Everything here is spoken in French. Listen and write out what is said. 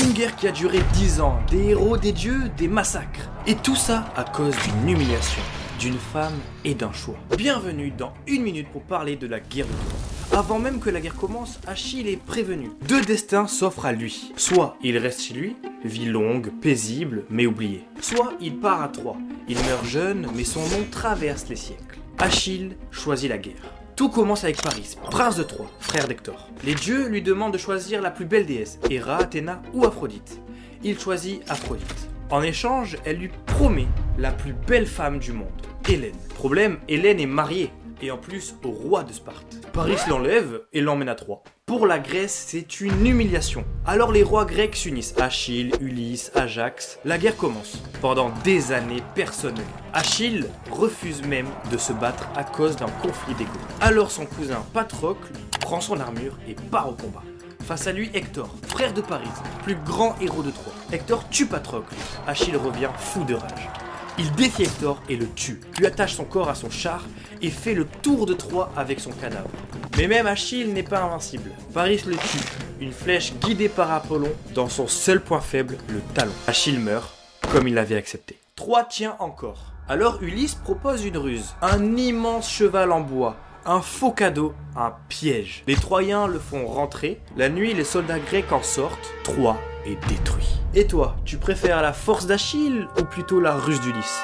Une guerre qui a duré 10 ans, des héros, des dieux, des massacres. Et tout ça à cause d'une humiliation, d'une femme et d'un choix. Bienvenue dans 1 minute pour parler de la guerre de Troie. Avant même que la guerre commence, Achille est prévenu. Deux destins s'offrent à lui. Soit il reste chez lui, vie longue, paisible, mais oubliée. Soit il part à Troie. Il meurt jeune, mais son nom traverse les siècles. Achille choisit la guerre. Tout commence avec Paris, prince de Troie, frère d'Hector. Les dieux lui demandent de choisir la plus belle déesse, Héra, Athéna ou Aphrodite. Il choisit Aphrodite. En échange, elle lui promet la plus belle femme du monde, Hélène. Problème, Hélène est mariée, et en plus au roi de Sparte. Paris l'enlève et l'emmène à Troie. Pour la Grèce, c'est une humiliation. Alors les rois grecs s'unissent, Achille, Ulysse, Ajax. La guerre commence. Pendant des années, personne ne gagne. Achille refuse même de se battre à cause d'un conflit d'ego. Alors son cousin Patrocle prend son armure et part au combat. Face à lui, Hector, frère de Paris, plus grand héros de Troie. Hector tue Patrocle. Achille revient fou de rage. Il défie Hector et le tue, lui attache son corps à son char et fait le tour de Troie avec son cadavre. Mais même Achille n'est pas invincible. Paris le tue, une flèche guidée par Apollon dans son seul point faible, le talon. Achille meurt, comme il l'avait accepté. Troie tient encore. Alors Ulysse propose une ruse, un immense cheval en bois, un faux cadeau, un piège. Les Troyens le font rentrer, la nuit les soldats grecs en sortent, Troie est détruit. Et toi, tu préfères la force d'Achille ou plutôt la ruse d'Ulysse ?